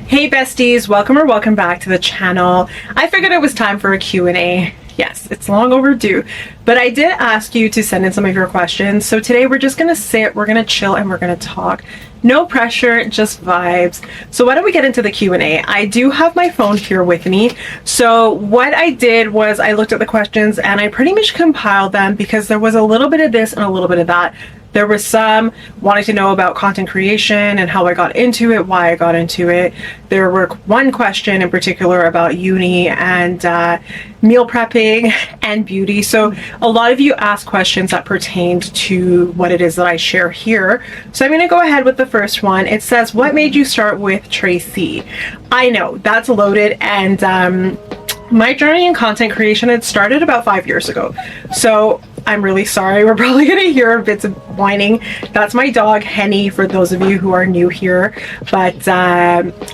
Hey besties, welcome back to the channel. I figured it was time for a Q&A. Yes, it's long overdue, but I did ask you to send in some of your questions. So today we're just gonna sit, we're gonna chill, and we're gonna talk. No pressure, just vibes. So why don't we get into the Q&A? I do have my phone here with me. So what I did was I looked at the questions and I pretty much compiled them because there was a little bit of this and a little bit of that. There was some wanting to know about content creation and how I got into it, why I got into it. There were one question in particular about uni and meal prepping and beauty. So a lot of you asked questions that pertained to what it is that I share here. So I'm gonna go ahead with the first one. It says, what made you start with Tracy? I know, that's loaded, and my journey in content creation had started about 5 years ago. So I'm really sorry. We're probably going to hear bits of whining. That's my dog, Henny, for those of you who are new here. But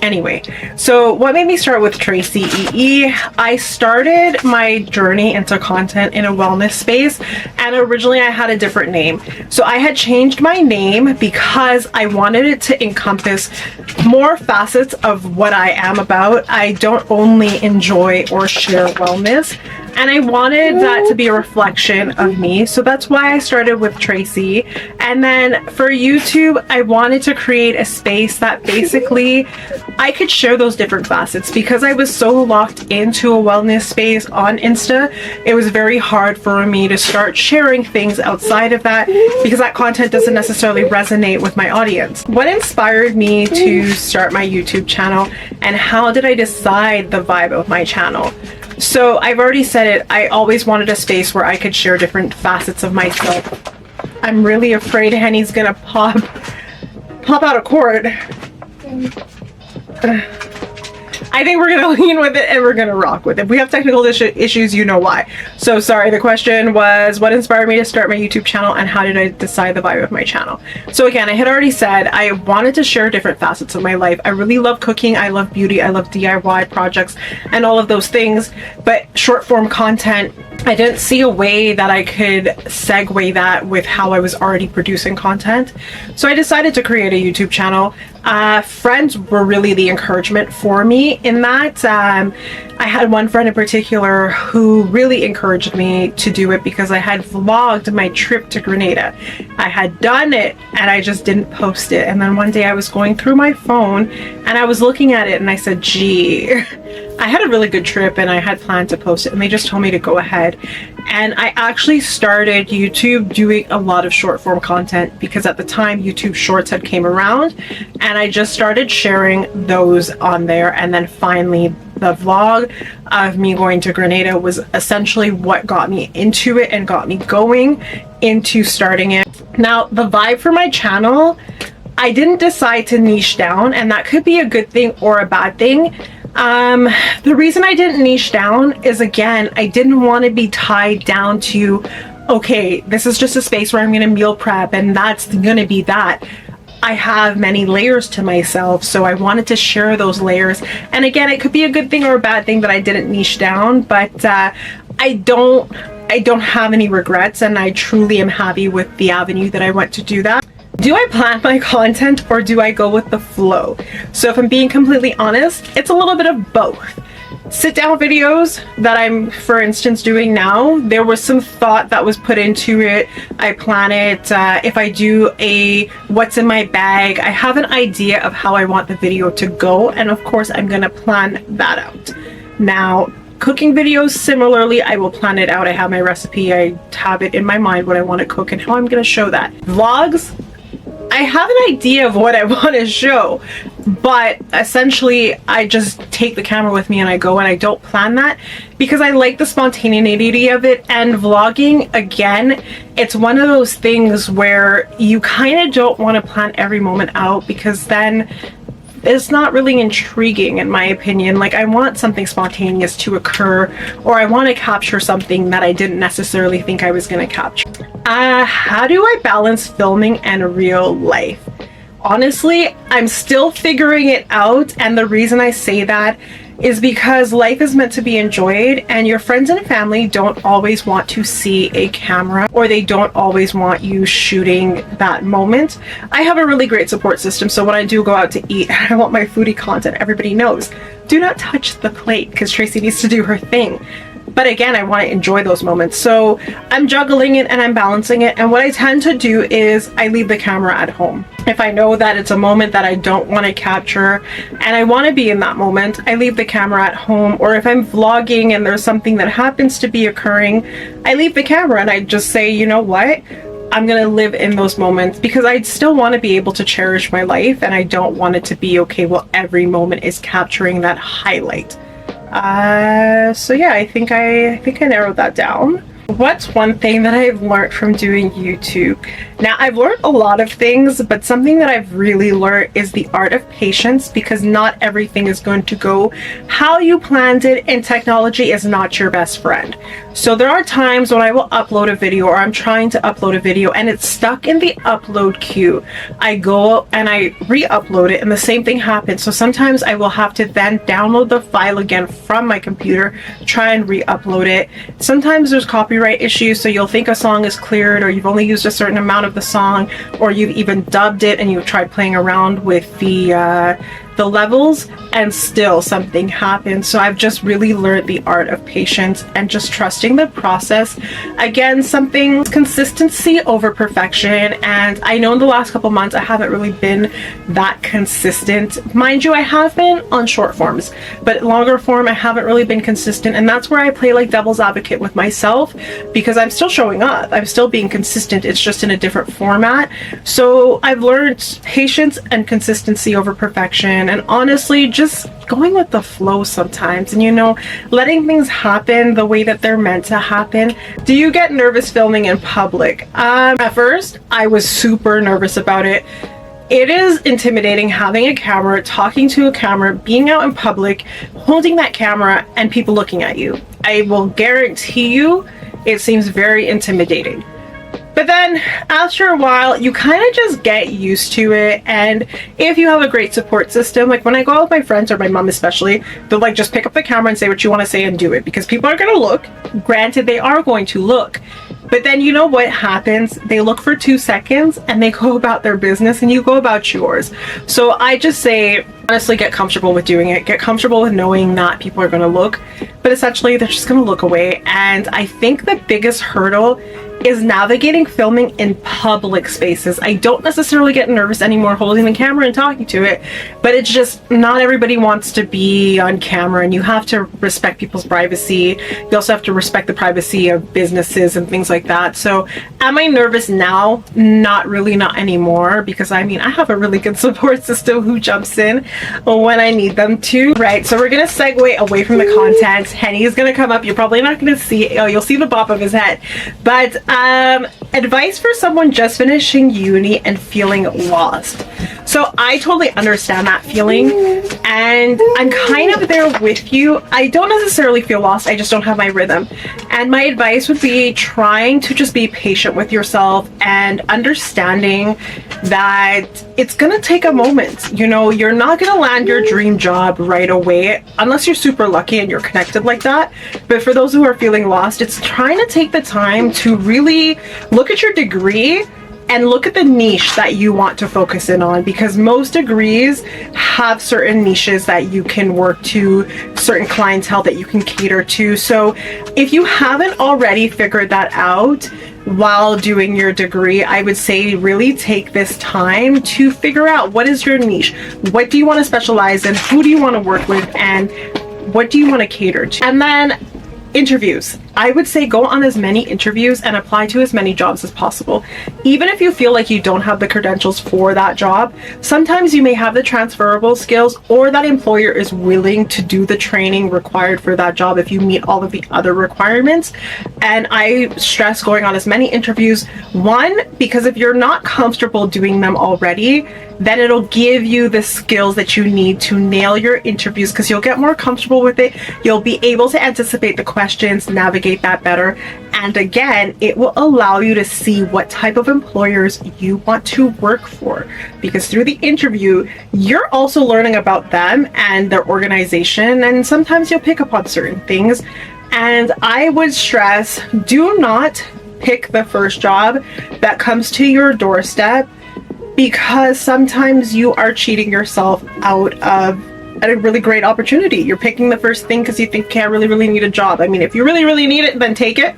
anyway, so what made me start with Tracy EE? I started my journey into content in a wellness space, and originally I had a different name. So I had changed my name because I wanted it to encompass more facets of what I am about. I don't only enjoy or share wellness, and I wanted that to be a reflection of me. So that's why I started with Tracy. And then for YouTube, I wanted to create a space that basically I could share those different facets. Because I was so locked into a wellness space on Insta, it was very hard for me to start sharing things outside of that because that content doesn't necessarily resonate with my audience. What inspired me to start my YouTube channel, and how did I decide the vibe of my channel? So I've already said it, I always wanted a space where I could share different facets of myself. I'm really afraid Henny's gonna pop out of court. I think we're gonna lean with it and we're gonna rock with it. If we have technical issues, you know why. So sorry, the question was, what inspired me to start my YouTube channel and how did I decide the vibe of my channel? So again, I had already said I wanted to share different facets of my life. I really love cooking, I love beauty, I love DIY projects and all of those things, but short form content, I didn't see a way that I could segue that with how I was already producing content. So I decided to create a YouTube channel. Friends were really the encouragement for me in that. I had one friend in particular who really encouraged me to do it because I had vlogged my trip to Grenada. I had done it and I just didn't post it. And then one day I was going through my phone and I was looking at it and I said, gee, I had a really good trip and I had planned to post it, and they just told me to go ahead. And I actually started YouTube doing a lot of short form content because at the time YouTube Shorts had came around, and I just started sharing those on there. And then finally the vlog of me going to Grenada was essentially what got me into it and got me going into starting it. Now the vibe for my channel, I didn't decide to niche down, and that could be a good thing or a bad thing. The reason I didn't niche down is, again, I didn't want to be tied down to, okay, this is just a space where I'm going to meal prep and that's going to be that. I have many layers to myself, so I wanted to share those layers. And again, it could be a good thing or a bad thing that I didn't niche down, but I don't have any regrets, and I truly am happy with the avenue that I went to do that. Do I plan my content or do I go with the flow? So if I'm being completely honest, it's a little bit of both. Sit down videos that I'm, for instance, doing now, there was some thought that was put into it. I plan it. If I do a what's in my bag, I have an idea of how I want the video to go, and of course I'm gonna plan that out. Now, cooking videos, similarly, I will plan it out. I have my recipe, I have it in my mind what I want to cook and how I'm gonna show that. Vlogs, I have an idea of what I want to show, but essentially I just take the camera with me and I go, and I don't plan that because I like the spontaneity of it. And vlogging, again, it's one of those things where you kind of don't want to plan every moment out because then it's not really intriguing, in my opinion. Like, I want something spontaneous to occur, or I want to capture something that I didn't necessarily think I was going to capture. How do I balance filming and real life? Honestly, I'm still figuring it out, and the reason I say that is because life is meant to be enjoyed, and your friends and family don't always want to see a camera, or they don't always want you shooting that moment. I have a really great support system, so when I do go out to eat and I want my foodie content, everybody knows, do not touch the plate because Tracy needs to do her thing. But again, I want to enjoy those moments. So I'm juggling it and I'm balancing it. And what I tend to do is I leave the camera at home. If I know that it's a moment that I don't want to capture and I want to be in that moment, I leave the camera at home. Or if I'm vlogging and there's something that happens to be occurring, I leave the camera and I just say, you know what? I'm going to live in those moments because I still want to be able to cherish my life, and I don't want it to be, okay, well, every moment is capturing that highlight. So yeah, I think I narrowed that down. What's one thing that I've learned from doing YouTube? Now, I've learned a lot of things, but something that I've really learned is the art of patience, because not everything is going to go how you planned it, and technology is not your best friend. So there are times when I will upload a video, or I'm trying to upload a video and it's stuck in the upload queue. I go and I re-upload it and the same thing happens. So sometimes I will have to then download the file again from my computer, try and re-upload it. Sometimes there's copyright issues, so you'll think a song is cleared, or you've only used a certain amount of the song, or you've even dubbed it and you've tried playing around with the levels and still something happens. So I've just really learned the art of patience and just trusting the process. Again, something consistency over perfection. And I know in the last couple months I haven't really been that consistent. Mind you, I have been on short forms, but longer form I haven't really been consistent. And that's where I play like devil's advocate with myself, because I'm still showing up, I'm still being consistent, it's just in a different format. So I've learned patience and consistency over perfection, and honestly just going with the flow sometimes, and you know, letting things happen the way that they're meant to happen. Do you get nervous filming in public? At first I was super nervous about it. It is intimidating having a camera, talking to a camera, being out in public, holding that camera and people looking at you. I will guarantee you it seems very intimidating. But then after a while, you kind of just get used to it. And if you have a great support system, like when I go out with my friends, or my mom especially, they'll like just pick up the camera and say what you want to say and do it, because people are going to look. Granted, they are going to look. But then you know what happens? They look for 2 seconds and they go about their business and you go about yours. So I just say, honestly, get comfortable with doing it. Get comfortable with knowing that people are going to look, but essentially they're just going to look away. And I think the biggest hurdle is navigating filming in public spaces. I don't necessarily get nervous anymore holding the camera and talking to it, but it's just not everybody wants to be on camera, and you have to respect people's privacy. You also have to respect the privacy of businesses and things like that. So am I nervous now? Not really, not anymore, because I mean, I have a really good support system who jumps in when I need them to. Right, so we're gonna segue away from the content. Henny is gonna come up. You're probably not gonna see, oh, you'll see the bop of his head, but advice for someone just finishing uni and feeling lost. So I totally understand that feeling, and I'm kind of there with you. I don't necessarily feel lost, I just don't have my rhythm. And my advice would be trying to just be patient with yourself and understanding that it's gonna take a moment. You know, you're not gonna land your dream job right away unless you're super lucky and you're connected like that. But for those who are feeling lost, it's trying to take the time to really look at your degree and look at the niche that you want to focus in on, because most degrees have certain niches that you can work to, certain clientele that you can cater to. So if you haven't already figured that out while doing your degree, I would say really take this time to figure out what is your niche, what do you want to specialize in, who do you want to work with, and what do you want to cater to. And then interviews. I would say go on as many interviews and apply to as many jobs as possible. Even if you feel like you don't have the credentials for that job, sometimes you may have the transferable skills, or that employer is willing to do the training required for that job if you meet all of the other requirements. And I stress going on as many interviews. One, because if you're not comfortable doing them already, then it'll give you the skills that you need to nail your interviews, because you'll get more comfortable with it. You'll be able to anticipate the questions questions, navigate that better. And again, it will allow you to see what type of employers you want to work for, because through the interview, you're also learning about them and their organization, and sometimes you'll pick up on certain things. And I would stress, do not pick the first job that comes to your doorstep, because sometimes you are cheating yourself out of a really great opportunity. You're picking the first thing because you think, okay, I really need a job. I mean, if you really need it, then take it.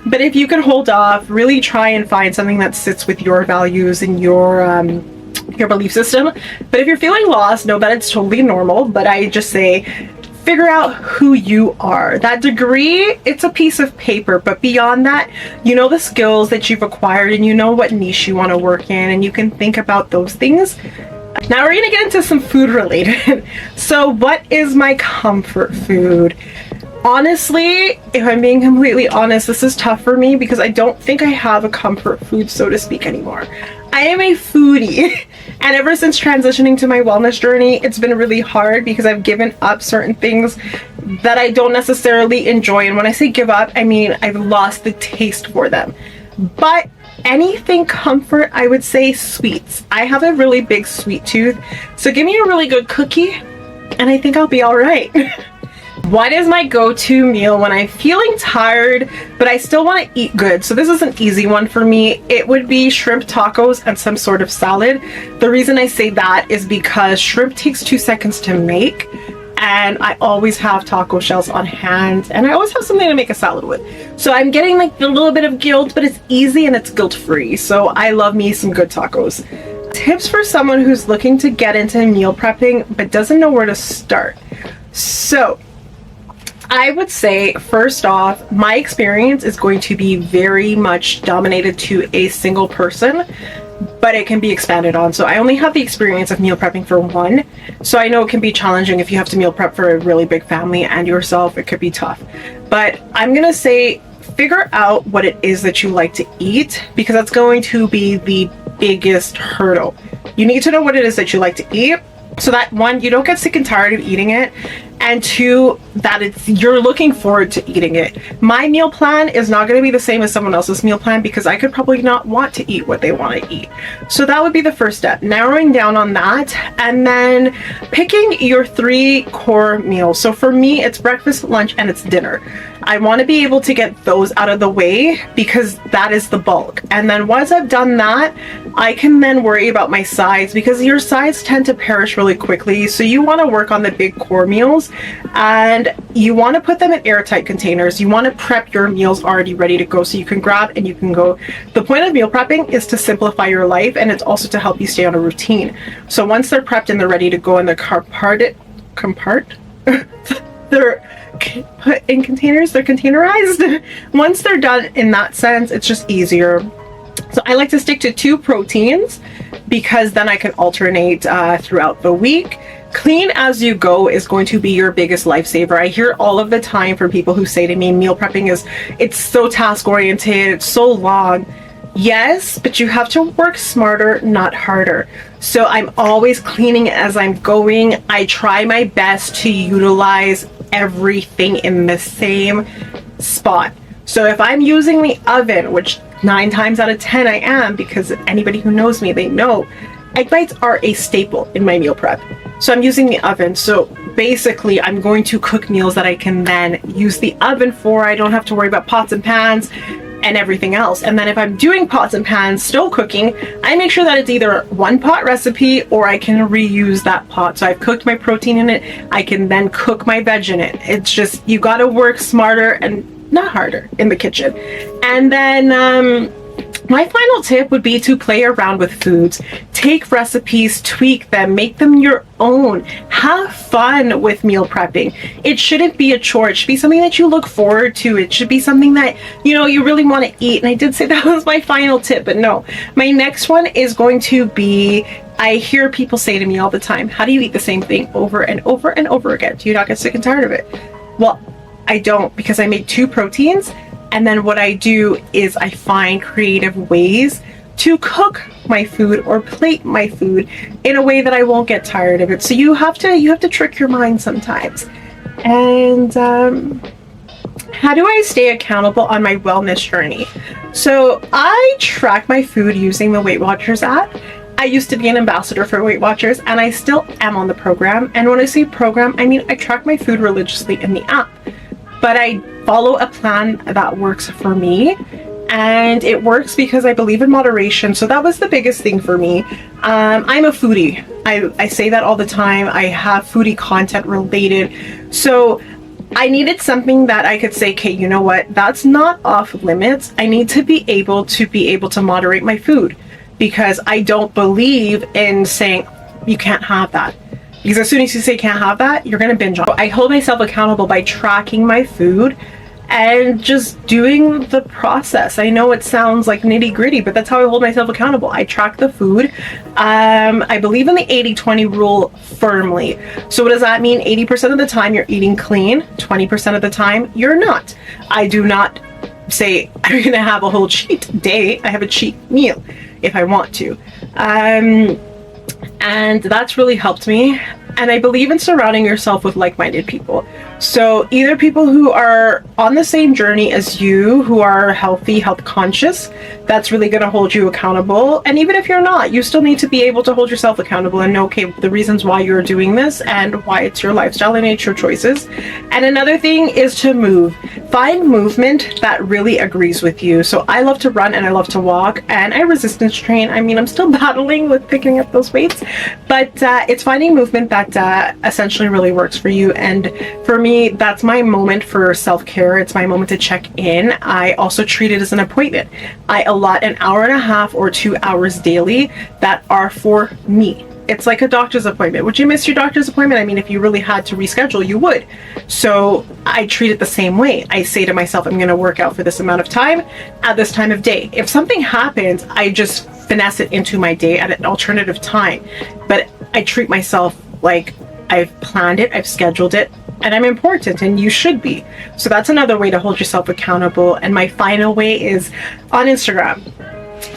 But if you can hold off, really try and find something that sits with your values and your belief system. But if you're feeling lost, know that it's totally normal. But I just say, figure out who you are. That degree, it's a piece of paper, but beyond that, you know the skills that you've acquired and you know what niche you want to work in, and you can think about those things. Now we're gonna get into some food related. So what is my comfort food? Honestly, if I'm being completely honest, this is tough for me because I don't think I have a comfort food, so to speak, anymore. I am a foodie, and ever since transitioning to my wellness journey, it's been really hard because I've given up certain things that I don't necessarily enjoy. And when I say give up, I mean I've lost the taste for them. But anything comfort, I would say sweets. I have a really big sweet tooth, so give me a really good cookie and I think I'll be all right. What is my go-to meal when I'm feeling tired but I still want to eat good? So this is an easy one for me. It would be shrimp tacos and some sort of salad. The reason I say that is because shrimp takes 2 seconds to make, and I always have taco shells on hand, and I always have something to make a salad with. So I'm getting like a little bit of guilt, but it's easy and it's guilt-free. So I love me some good tacos. Tips for someone who's looking to get into meal prepping but doesn't know where to start. So I would say, first off, my experience is going to be very much dominated to a single person, but it can be expanded on. So I only have the experience of meal prepping for one, so I know it can be challenging if you have to meal prep for a really big family and yourself. It could be tough, but I'm gonna say figure out what it is that you like to eat, because that's going to be the biggest hurdle. You need to know what it is that you like to eat, so that one, you don't get sick and tired of eating it, and two, that you're looking forward to eating it. My meal plan is not going to be the same as someone else's meal plan, because I could probably not want to eat what they want to eat. So that would be the first step, narrowing down on that, and then picking your 3 core meals. So for me, it's breakfast, lunch, and it's dinner. I want to be able to get those out of the way because that is the bulk. And then once I've done that, I can then worry about my sides, because your sides tend to perish really quickly. So you want to work on the big core meals, and you want to put them in airtight containers. You want to prep your meals already ready to go so you can grab and you can go. The point of meal prepping is to simplify your life, and it's also to help you stay on a routine. So once they're prepped and they're ready to go and they're put in containers, they're containerized. Once they're done in that sense, it's just easier. So I like to stick to 2 proteins because then I can alternate throughout the week. Clean as you go is going to be your biggest lifesaver. I hear all of the time from people who say to me, meal prepping it's so task oriented, it's so long. Yes, but you have to work smarter, not harder. So I'm always cleaning as I'm going. I try my best to utilize everything in the same spot. So if I'm using the oven, which 9 times out of 10 I am, because anybody who knows me, they know egg bites are a staple in my meal prep. So I'm using the oven. So basically I'm going to cook meals that I can then use the oven for. I don't have to worry about pots and pans and everything else. And then if I'm doing pots and pans still cooking, I make sure that it's either a 1-pot recipe or I can reuse that pot. So I've cooked my protein in it, I can then cook my veg in it. It's just, you got to work smarter and not harder in the kitchen. And then my final tip would be to play around with foods. Take recipes, tweak them, make them your own. Have fun with meal prepping. It shouldn't be a chore. It should be something that you look forward to. It should be something that, you know, you really want to eat. And I did say that was my final tip, but no. My next one is going to be, I hear people say to me all the time, how do you eat the same thing over and over and over again? Do you not get sick and tired of it? Well, I don't, because I make 2 proteins. And then what I do is I find creative ways to cook my food or plate my food in a way that I won't get tired of it. So you have to trick your mind sometimes. And how do I stay accountable on my wellness journey? So I track my food using the Weight Watchers app. I used to be an ambassador for Weight Watchers, and I still am on the program. And when I say program, I mean I track my food religiously in the app. But I follow a plan that works for me. And it works because I believe in moderation. So that was the biggest thing for me. I'm a foodie. I say that all the time. I have foodie content related. So I needed something that I could say, okay, you know what? That's not off limits. I need to be able to moderate my food, because I don't believe in saying you can't have that. Because as soon as you say can't have that, you're going to binge on. I hold myself accountable by tracking my food and just doing the process. I know it sounds like nitty gritty, but that's how I hold myself accountable. I track the food. I believe in the 80-20 rule firmly. So what does that mean? 80% of the time you're eating clean, 20% of the time you're not. I do not say I'm going to have a whole cheat day. I have a cheat meal if I want to. And that's really helped me. And I believe in surrounding yourself with like-minded people. So either people who are on the same journey as you, who are healthy, health conscious, that's really going to hold you accountable. And even if you're not, you still need to be able to hold yourself accountable and know, okay, the reasons why you're doing this and why it's your lifestyle and it's your choices. And another thing is to move. Find movement that really agrees with you. So I love to run and I love to walk, and I resistance train. I mean, I'm still battling with picking up those weights, but it's finding movement that essentially really works for you. And for me, that's my moment for self-care. It's my moment to check in. I also treat it as an appointment. I allot an hour and a half or 2 hours daily that are for me. It's like a doctor's appointment. Would you miss your doctor's appointment? I mean, if you really had to reschedule, you would. So I treat it the same way. I say to myself, I'm going to work out for this amount of time at this time of day. If something happens, I just finesse it into my day at an alternative time. But I treat myself like I've planned it, I've scheduled it, and I'm important, and you should be. So that's another way to hold yourself accountable. And my final way is on Instagram.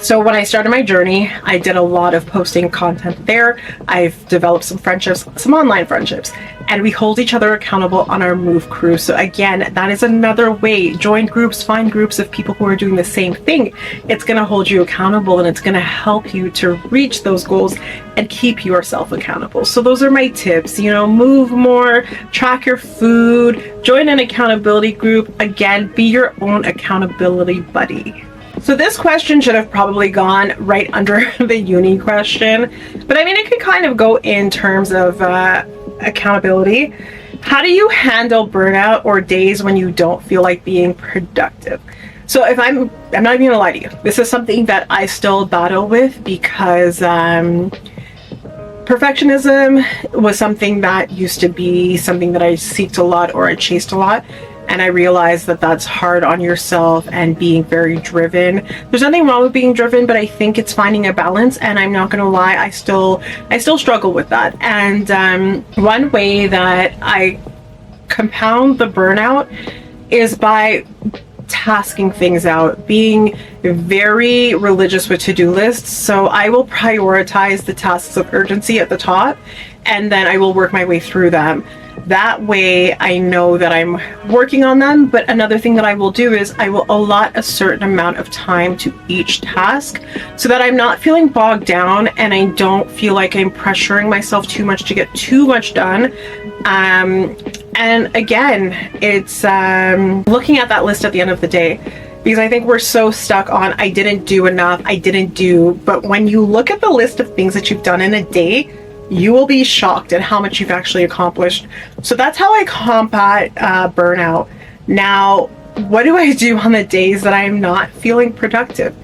So when I started my journey, I did a lot of posting content there. I've developed some friendships, some online friendships, and we hold each other accountable on our move crew. So again, that is another way. Join groups, find groups of people who are doing the same thing. It's going to hold you accountable, and it's going to help you to reach those goals and keep yourself accountable. So those are my tips. You know, move more, track your food, join an accountability group. Again, be your own accountability buddy. So this question should have probably gone right under the uni question, but I mean, it could kind of go in terms of accountability. How do you handle burnout or days when you don't feel like being productive? So if I'm not even gonna lie to you, this is something that I still battle with, because perfectionism was something that used to be something that I seeked a lot, or I chased a lot. And I realized that that's hard on yourself and being very driven. There's nothing wrong with being driven, but I think it's finding a balance. And I'm not gonna lie, I still struggle with that. And one way that I compound the burnout is by tasking things out, being very religious with to-do lists. So I will prioritize the tasks of urgency at the top, and then I will work my way through them. That way I know that I'm working on them. But another thing that I will do is I will allot a certain amount of time to each task, so that I'm not feeling bogged down and I don't feel like I'm pressuring myself too much to get too much done. And again, it's looking at that list at the end of the day, because I think we're so stuck on I didn't do enough, I didn't do. But when you look at the list of things that you've done in a day, you will be shocked at how much you've actually accomplished. So that's how I combat burnout. Now, what do I do on the days that I'm not feeling productive?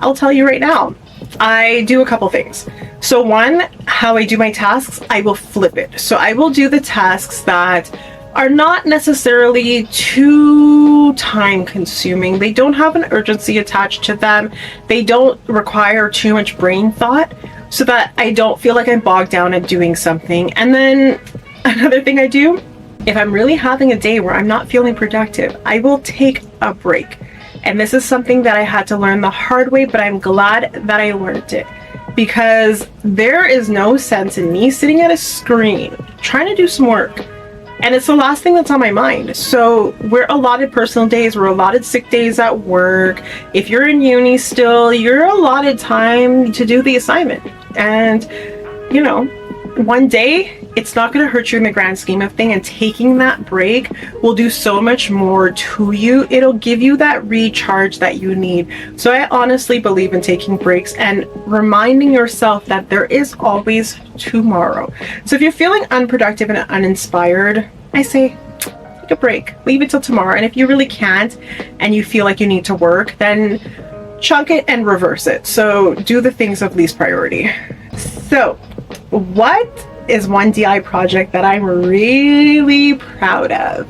I'll tell you right now. I do a couple things. So one, how I do my tasks, I will flip it. So I will do the tasks that are not necessarily too time consuming. They don't have an urgency attached to them. They don't require too much brain thought, so that I don't feel like I'm bogged down at doing something. And then another thing I do, if I'm really having a day where I'm not feeling productive, I will take a break. And this is something that I had to learn the hard way, but I'm glad that I learned it, because there is no sense in me sitting at a screen trying to do some work and it's the last thing that's on my mind. So we're allotted personal days, we're allotted sick days at work. If you're in uni still, you're allotted time to do the assignment. And you know, one day it's not going to hurt you in the grand scheme of thing, and taking that break will do so much more to you. It'll give you that recharge that you need. So I honestly believe in taking breaks and reminding yourself that there is always tomorrow. So if you're feeling unproductive and uninspired, I say take a break, leave it till tomorrow. And if you really can't and you feel like you need to work, then chunk it and reverse it. So do the things of least priority. So what is one DI project that I'm really proud of?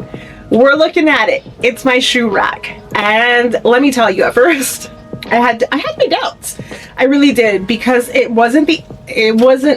We're looking at it. It's my shoe rack. And let me tell you, at first I had my doubts. I really did, because it wasn't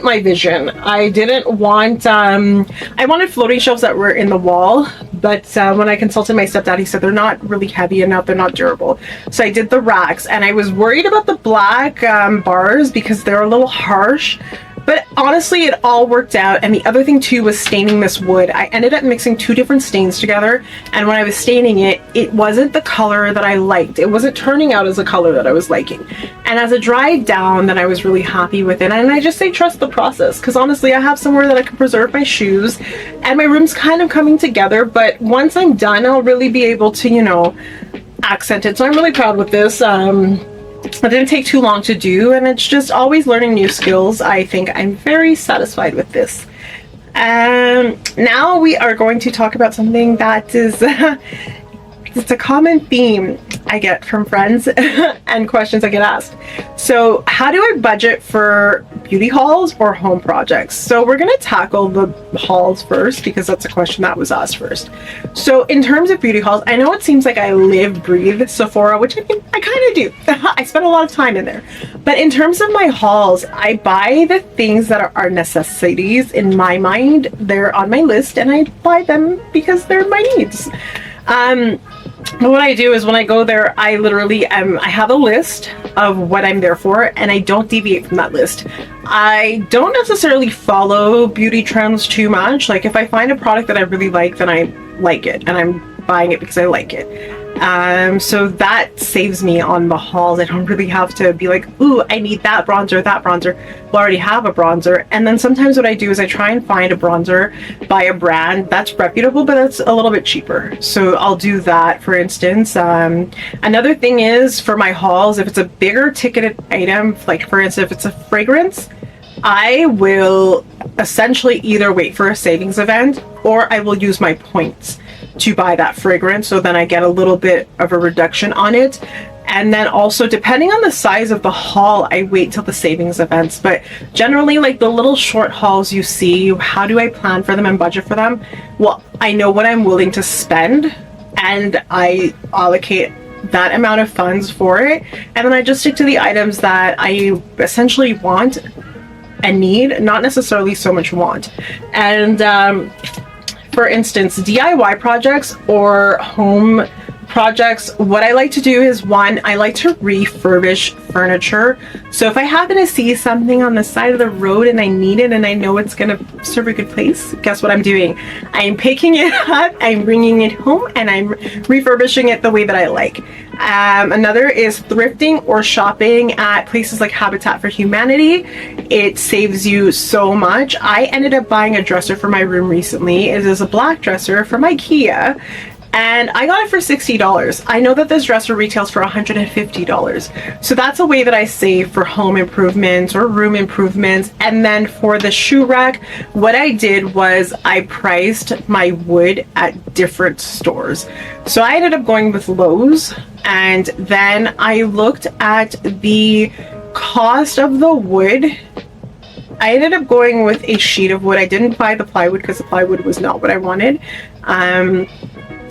my vision. I didn't want I wanted floating shelves that were in the wall, but when I consulted my stepdad, he said they're not really heavy enough, they're not durable. So I did the racks, and I was worried about the black bars because they're a little harsh. But honestly, it all worked out. And the other thing too was staining this wood. I ended up mixing 2 different stains together, and when I was staining it, it wasn't the color that I liked. It wasn't turning out as a color that I was liking. And as it dried down, then I was really happy with it. And I just say trust the process, because honestly, I have somewhere that I can preserve my shoes, and my room's kind of coming together. But once I'm done, I'll really be able to, you know, accent it. So I'm really proud with this. It didn't take too long to do, and it's just always learning new skills. I think I'm very satisfied with this. Now we are going to talk about something that is it's a common theme I get from friends and questions I get asked. So how do I budget for beauty hauls or home projects? So we're going to tackle the hauls first, because that's a question that was asked first. So in terms of beauty hauls, I know it seems like I live, breathe Sephora, which I kind of do. I spend a lot of time in there. But in terms of my hauls, I buy the things that are necessities in my mind. They're on my list, and I buy them because they're my needs. What I do is when I go there, I literally I have a list of what I'm there for, and I don't deviate from that list. I don't necessarily follow beauty trends too much. Like if I find a product that I really like, then I like it, and I'm buying it because I like it. So that saves me on the hauls. I don't really have to be like, ooh, I need that bronzer, that bronzer. Well, I already have a bronzer. And then sometimes what I do is I try and find a bronzer by a brand that's reputable, but that's a little bit cheaper. So I'll do that, for instance. Another thing is for my hauls, if it's a bigger ticketed item, like for instance, if it's a fragrance, I will essentially either wait for a savings event, or I will use my points to buy that fragrance, so then I get a little bit of a reduction on it. And then also, depending on the size of the haul, I wait till the savings events. But generally, like the little short hauls you see, how do I plan for them and budget for them? Well, I know what I'm willing to spend, and I allocate that amount of funds for it, and then I just stick to the items that I essentially want and need, not necessarily so much want. And for instance, DIY projects or home projects, what I like to do is, one, I like to refurbish furniture. So if I happen to see something on the side of the road and I need it and I know it's going to serve a good place, guess what I'm doing? I'm picking it up, I'm bringing it home, and I'm refurbishing it the way that I like. Another is thrifting or shopping at places like Habitat for Humanity. It saves you so much. I ended up buying a dresser for my room recently. It is a black dresser from IKEA, and I got it for $60. I know that this dresser retails for $150. So that's a way that I save for home improvements or room improvements. And then for the shoe rack, what I did was I priced my wood at different stores. So I ended up going with Lowe's, and then I looked at the cost of the wood. I ended up going with a sheet of wood. I didn't buy the plywood because the plywood was not what I wanted.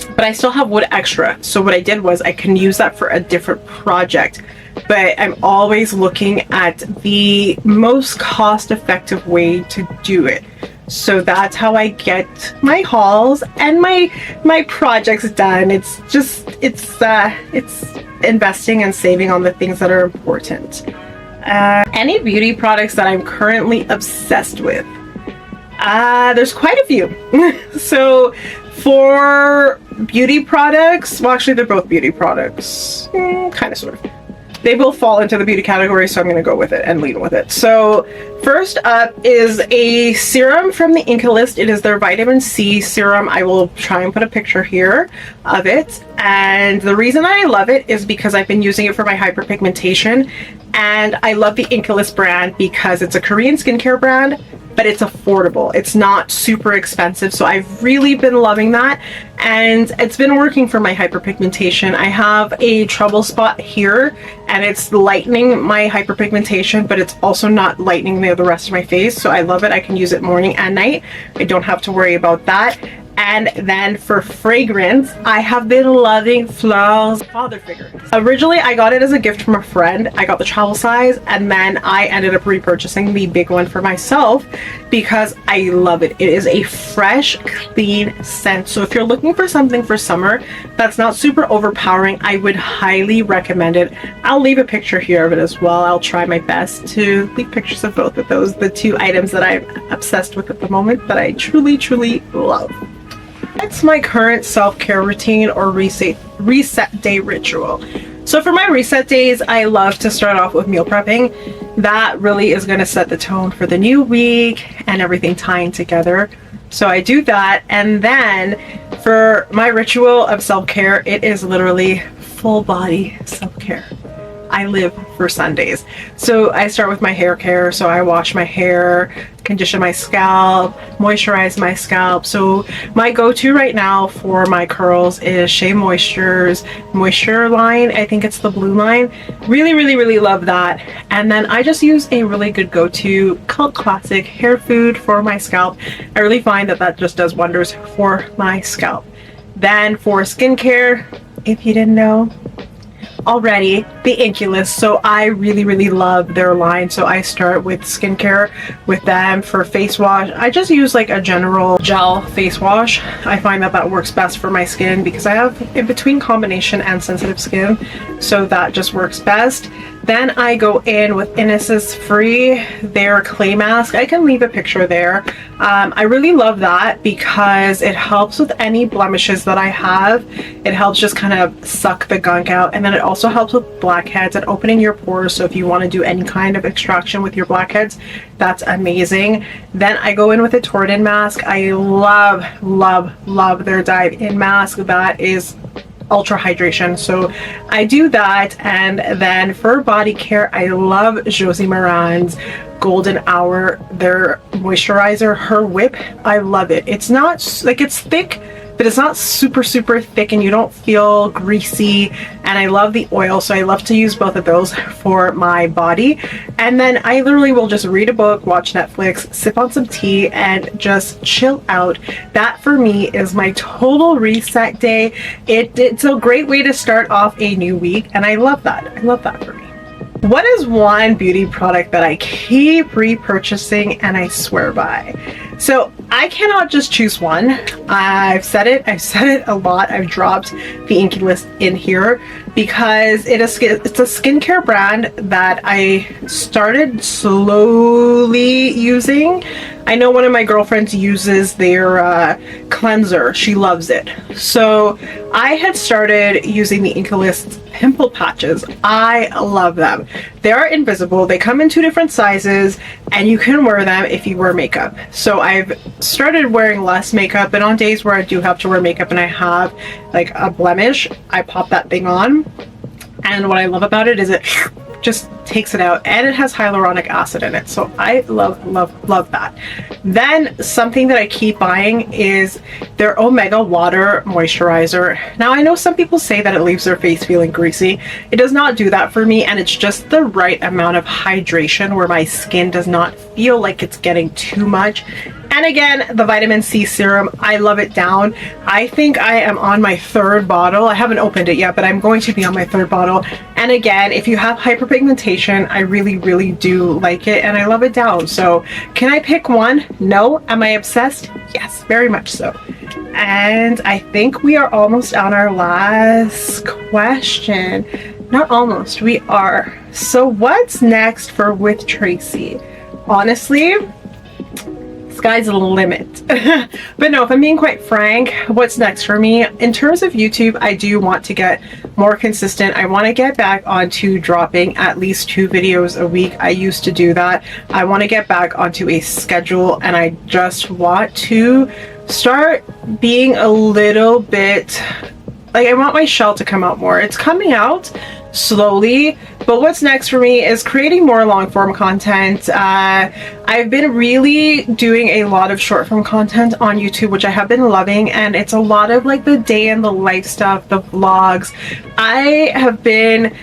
But I still have wood extra. So what I did was I can use that for a different project. But I'm always looking at the most cost-effective way to do it. So that's how I get my hauls and my projects done. It's just, it's investing and saving on the things that are important. Any beauty products that I'm currently obsessed with? There's quite a few. So for beauty products, well, actually they're both beauty products, kind of, sort of. They both fall into the beauty category, so I'm going to go with it and lead with it. So first up is a serum from the List. It is their vitamin C serum. I will try and put a picture here of it. And the reason I love it is because I've been using it for my hyperpigmentation. And I love the List brand because it's a Korean skincare brand, but it's affordable. It's not super expensive. So I've really been loving that. And it's been working for my hyperpigmentation. I have a trouble spot here and it's lightening my hyperpigmentation, but it's also not lightening the rest of my face. So I love it. I can use it morning and night. I don't have to worry about that. And then for fragrance, I have been loving Flor's Father fragrance. Originally, I got it as a gift from a friend. I got the travel size, and then I ended up repurchasing the big one for myself because I love it. It is a fresh, clean scent. So if you're looking for something for summer that's not super overpowering, I would highly recommend it. I'll leave a picture here of it as well. I'll try my best to leave pictures of both of those, the two items that I'm obsessed with at the moment that I truly, truly love. That's my current self-care routine or reset day ritual. So for my reset days, I love to start off with meal prepping. That really is going to set the tone for the new week and everything tying together. So I do that, and then for my ritual of self-care, it is literally full body self-care. I live for Sundays. So I start with my hair care. So I wash my hair, condition my scalp, moisturize my scalp. So my go-to right now for my curls is Shea Moisture's Moisture line. I think it's the blue line. Really, really, really love that. And then I just use a really good go-to cult classic hair food for my scalp. I really find that that just does wonders for my scalp. Then for skincare, if you didn't know already, the List. So I really, really love their line. So I start with skincare with them. For face wash, I just use like a general gel face wash. I find that that works best for my skin because I have in between combination and sensitive skin, so that just works best. Then I go in with Innisfree, their clay mask. I can leave a picture there. I really love that because it helps with any blemishes that I have. It helps just kind of suck the gunk out, and then it also helps with blackheads and opening your pores. So if you want to do any kind of extraction with your blackheads, that's amazing. Then I go in with a Torrid mask. I love, love, love their Dive In mask. That is ultra hydration, so I do that. And then for body care, I love Josie Maran's Golden Hour, their moisturizer, her whip. I love it. It's not like, it's thick, but it's not super, super thick, and you don't feel greasy. And I love the oil, so I love to use both of those for my body. And then I literally will just read a book, watch Netflix, sip on some tea, and just chill out. That for me is my total reset day. It's a great way to start off a new week, and I love that. I love that for me. What is one beauty product that I keep repurchasing and I swear by? So I cannot just choose one. I've said it a lot. I've dropped the List in here because it's a skincare brand that I started slowly using. I know one of my girlfriends uses their cleanser. She loves it. So I had started using the List pimple patches. I love them. They are invisible. They come in 2 different sizes, and you can wear them if you wear makeup. So I've started wearing less makeup, and on days where I do have to wear makeup and I have like a blemish, I pop that thing on. And what I love about it is it just takes it out, and it has hyaluronic acid in it. So I love, love, love that. Then something that I keep buying is their Omega Water Moisturizer. Now I know some people say that it leaves their face feeling greasy. It does not do that for me, and it's just the right amount of hydration where my skin does not feel like it's getting too much. And again, the vitamin C serum, I love it down. I think I am on my 3rd bottle. I haven't opened it yet, but I'm going to be on my 3rd bottle. And again, if you have hyperpigmentation, I really, really do like it, and I love it down. So can I pick one? No. Am I obsessed? Yes, very much so. And I think we are almost on our last question. Not almost, we are. So what's next for With Tracy? Honestly, Sky's the limit. But no, if I'm being quite frank, what's next for me in terms of YouTube, I do want to get more consistent. I want to get back onto dropping at least 2 videos a week. I used to do that. I want to get back onto a schedule, and I just want to start being a little bit like, I want my shell to come out more. It's coming out slowly, but what's next for me is creating more long form content. I've been really doing a lot of short form content on YouTube, which I have been loving, and it's a lot of like the day in the life stuff, the vlogs. I have been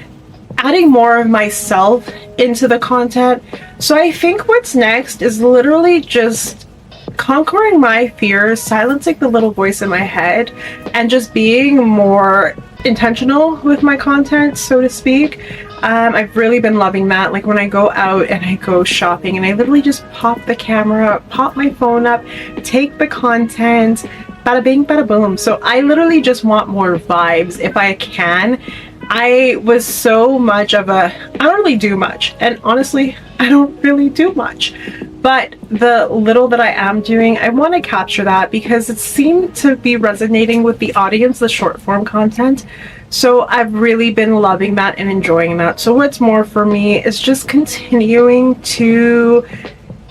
adding more of myself into the content. So I think what's next is literally just conquering my fears, silencing the little voice in my head, and just being more intentional with my content, so to speak. I've really been loving that. Like when I go out and I go shopping and I literally just pop the camera up, pop my phone up, take the content, bada bing, bada boom. So I literally just want more vibes if I can. I was so much of a, I don't really do much, and honestly, I don't really do much. But the little that I am doing, I want to capture that because it seemed to be resonating with the audience, the short form content. So I've really been loving that and enjoying that. So what's more for me is just continuing to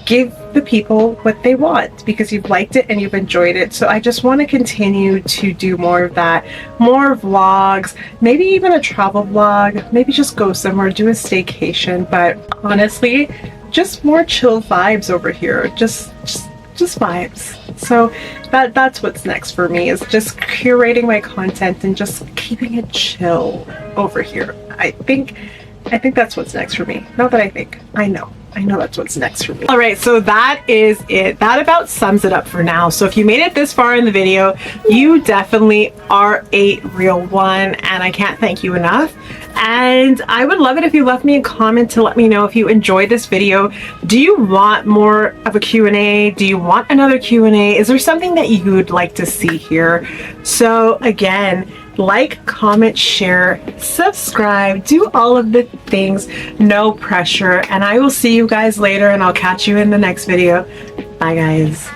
give the people what they want because you've liked it and you've enjoyed it. So I just want to continue to do more of that, more vlogs, maybe even a travel vlog, maybe just go somewhere, do a staycation. But honestly, just more chill vibes over here, just vibes. So that's what's next for me, is just curating my content and just keeping it chill over here. I think that's what's next for me. Not that I know that's what's next for me. All right, so that is it. That about sums it up for now. So if you made it this far in the video, you definitely are a real one, and I can't thank you enough. And I would love it if you left me a comment to let me know if you enjoyed this video. Do you want more of a Q&A? Do you want another Q&A? Is there something that you would like to see here? So again, like, comment, share, subscribe, do all of the things, no pressure. And I will see you guys later, and I'll catch you in the next video. Bye guys.